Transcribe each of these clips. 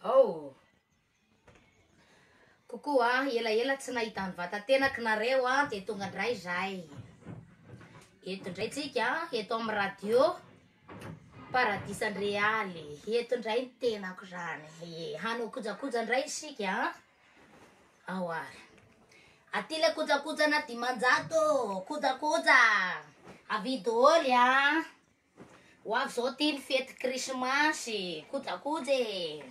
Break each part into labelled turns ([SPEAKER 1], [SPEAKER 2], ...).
[SPEAKER 1] Oh. Kokoa ela tsy nahita ny vatatenako nareo dia tonga indray zay. Eto indray tsika eto amin'ny radio Paradis Andrealy. Eto indray ny tenako zany. Hanao kojakoja indray isika ao ary. Aty le kojakojana dimanjato. Kojakoja avidy ôly ho avy zao ty ny fety krismasy. Kojakoja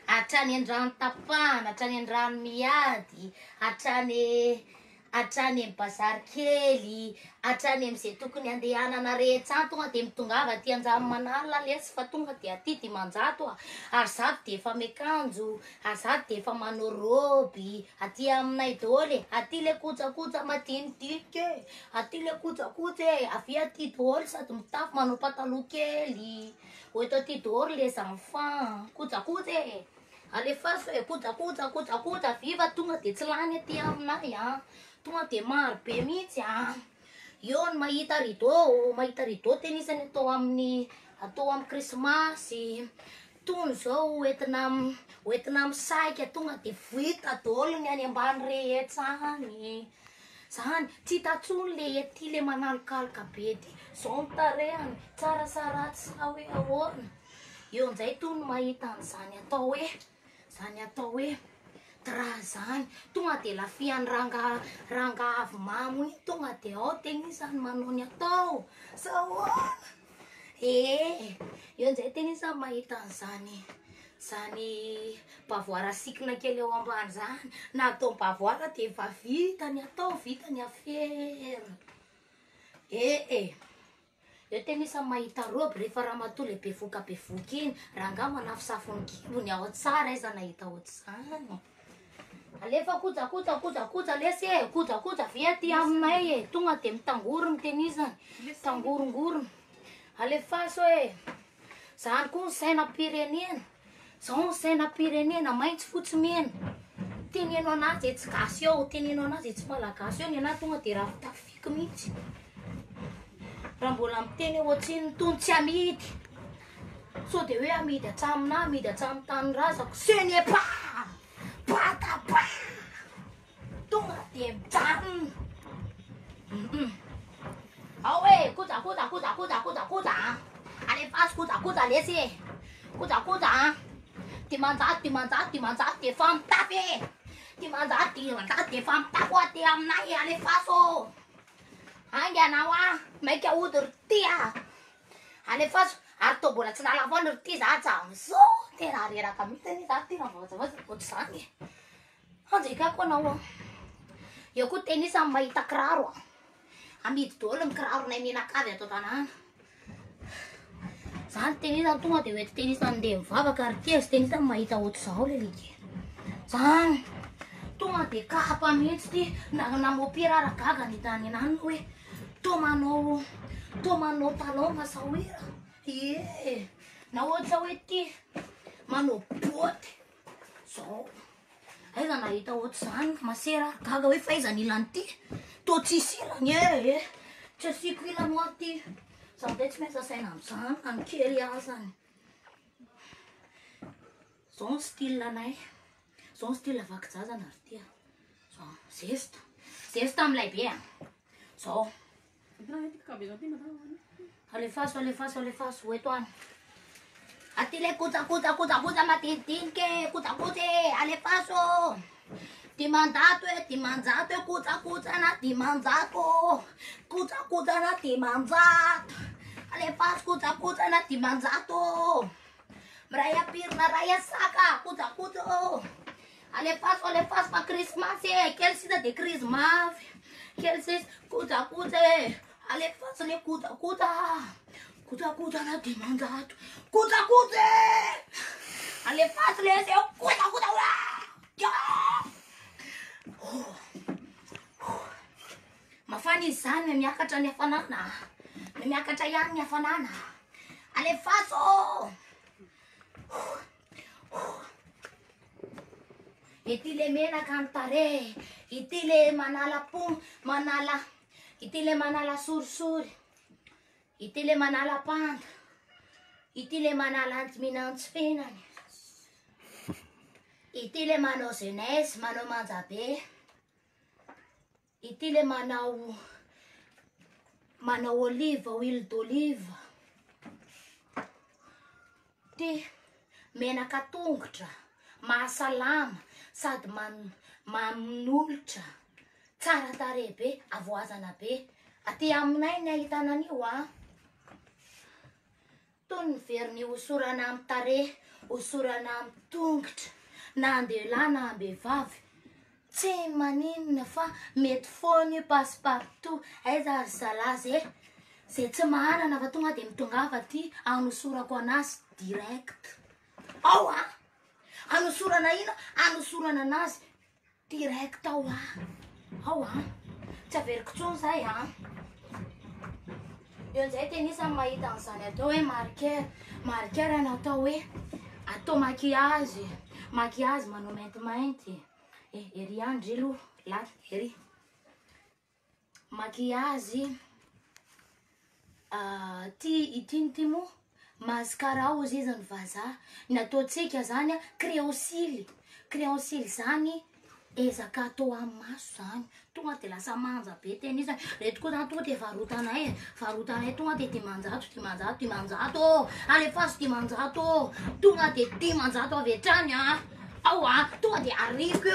[SPEAKER 1] hatrany an-drano tapana, hatrany an-drano miady, hatrany amin'ny bazary kely, hatrany amin'izay tokony andehanana rehetra tonga dia mitongava aty Andranomanala lesy fa tonga dia aty dimanjato ary zato dia efa miakanjo, ary zato dia efa manao roby aty aminay dôly. Aty le kojakoja madinidinika, aty le kojakoja avy aty dôly sady mitafy manao pataloha kely. Oeto aty dôly les enfants, kojakoja alefaso kojakoja viva tonga dia tsy lany aty aminay tonga dia maro be mihitsy io ny mahita ridô tenisany atao amin'ny krismasy. Tony zao oentina amin'ny saika tonga dia vita dôly ny any ambany rehetra any zany. Tsy tatsony le aty le manalokaloka be ty zao ny tarehany tsara saratsy sa hoe ahoana. Eo amin'izay tony mahita an'izany atao hoe dra zany tonga dia lafian'ny ranga avy mamo iny tonga dia ao tenisany manao ny atao sa ahoana. Eo amin'izay tenisany mahita an'izany bavoara sikina kely eo ambany zany na atao bavoara dia efa vita ny atao, vita ny afera. Eo tenisany mahita roby rehefa raha matoa le bevoka iny ranga manafosafony kibony ao tsara iza nahita ohatr'izany. Alefa kojakoja lesy kojakoja ve aty aminay tonga dia mitangorony tenisany, mitangorongorony. Alefaso zany koa ny sainam-pirenena, zao ny sainam-pirenena maitso fotsy mena. Teneno anazy tsy gasy eo, teneno anazy tsy malagasy eo, ny anahy tonga dia raha tafiky mihitsy. Raha mbola miteny ohatriny tony tsy amidy so dia hoe amidy atramina, amidy atramin'ny tanorazako senepa patapa tonga dia mijanona. Ao kojakoja alefaso kojakoja lesy kojakoja dimanjato dia efa mitafy dimanjato dia efa mitafy aty aminay alefaso. Angy anao maika ody rity alefaso ary tô mbola tsy nalafony rity za zao tena reraka mihitsy za tena vazavaza ohatr'izany. Anjaikako anao eo koa tenisany mahita kiraro amidy dôly ny kiraronay menakavy ato tanàna. Zany tenisany tonga dia oety tenisany ndeha mivavaka ary ty tenisany mahita ohatr'izao le lika zany tonga dia kapa mihitsy ty namopira aragaga ny tany anany hoe tô manao talon masawira na ohatra hoe ty manao boty zao aiza nahita ohatr'izany masera aragaga hoe faizany ilany ty tô tsisy ilany tsy asiko ilany aty za nday tsy maintsy asaina amin'izany any kely azany. Zao ny style anay, zao ny style vaky-jazana ary ty zao zesta amin'ilay be zao. Alefaso eto any aty le kojakoja madinidinika kojakoja alefaso dimanjato kojakoja na dimanjato alefaso kojakoja na dimanjato miray apirina ray asaka kojakoja alefaso fa krismasy kely sisa dia krismavy kely sisa kojakoja alefaso le kojakoja na dimanjato kojakoja alefaso le kojakoja mafana izy zany miakatra ny hafanana, miakatra ihany ny hafanana alefaso. Ity le menaka ny tare, ity le ity le manala sorisory, ity le manala panda, ity le manala antiminantsy fenany. ity le manao jeunesse, manao manjabe. Ity le manao olive, huile d'olive. Ty menaka tongotra, mahasalama, sady manolotra, tsara tare be, avoazana be. Aty aminay ny ahitana an'io Toy ny veriny hosorana amin'ny tare, hosorana amin'ny tongotra, na andelahy na ambehivavy. Tsy maninona fa mety foana io passe-partout. Aiza ry zalahy zay tsy mahanana fa tonga de mitongava ty anosorako anazy direct. Ao anosorana ina, anosorana anazy direct ao Ao tsy averiko tsony zay Eo nzay tenisany mahita an'izany atao hoe marqueur natao hoe atao maquillage manao maintimainty. Ery andry alo lahy ery maquillage ity moa mascara ozy izy ny vazaha nataotsika zany crayon cils zany ezaka atao amin'ny maso zany tonga de lasa manja be teny izy reto koa zany tonga de varotanay tonga de dimanjato alefaso dimanjato tonga de dimanjato avy hatrany tonga de arivo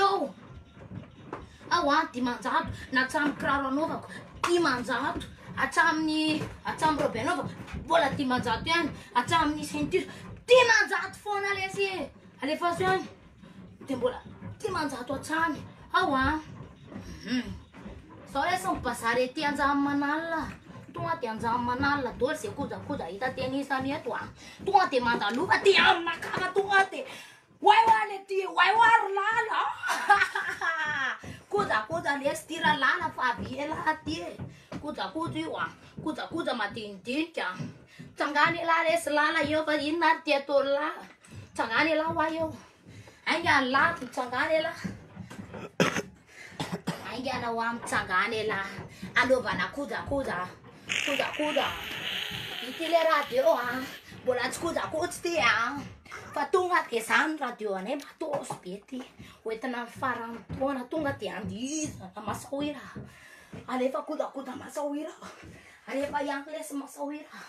[SPEAKER 1] eo dimanjato na hatramin'ny kiraro anaovako dimanjato hatramin'ny robe anaovako mbola dimanjato ihany hatramin'ny ceinture dimanjato foana alefaso ihany de mbola dimanjato hatrany zao lesa mibazary ety Anjamanala tonga de Anjamanala dôly zay kojakoja hita teny isany eto tonga de mandalova ty aminakava tonga de waiwale ty waiwary lala kojakoja lesy tira lala fa aviela ty kojakoja io kojakoja madinidinika tsangany ela resy lala eo fa inona ary ty atao la tsangany ela hoa eo aingany la tsangany ela aingana ho amin'ny tsangany ela anaovana kojakoja ity le radio mbola tsy kojakoja ty fa tonga de zany radio anay matosy be ty hoentina ny farany taona tonga de andizana masaoira alefa kojakoja masaoira alefa anglais masaoira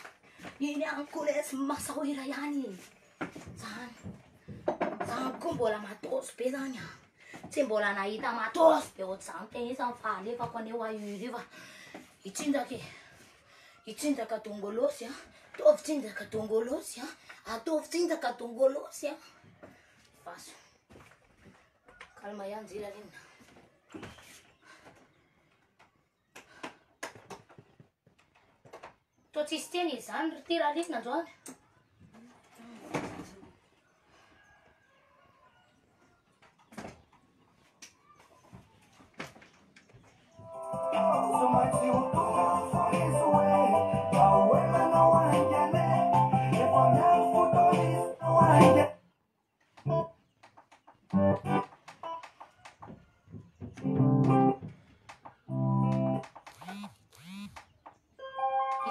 [SPEAKER 1] iny anglais masaoira ihany zany koa mbola matosy be zany tsy mbola nahita matosy be ohatr'izany teny isany fa alefako aneo ahiriva hitsinjaka tongolosy ataovy tsinjaka tongolosy ataovy tsinjaka tongolosy vaso kalma ihany jira reny toa tsisy teny izany ty raha reny androany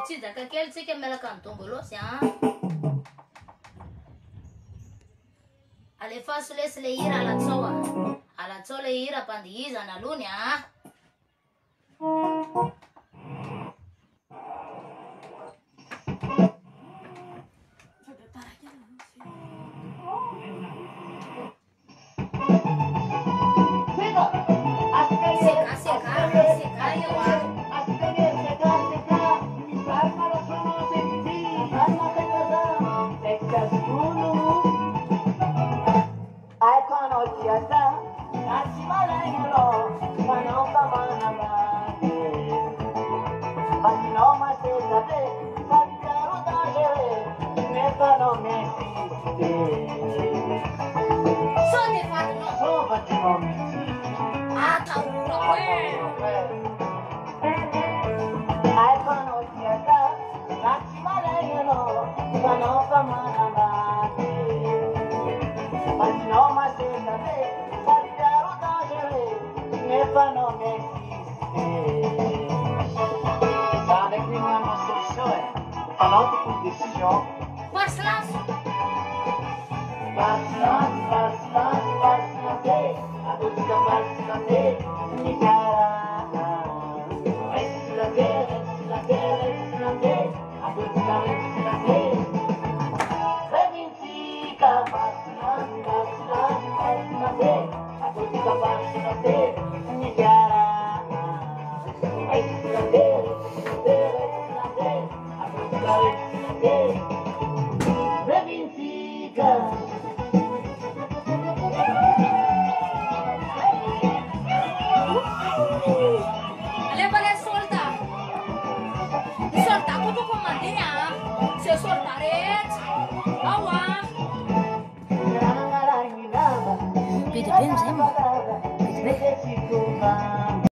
[SPEAKER 1] itsinjaka kely tsika miaraka ny tongolosy alefaso lesy le hira alatsao le hira mpandihizana alony
[SPEAKER 2] Pas silence,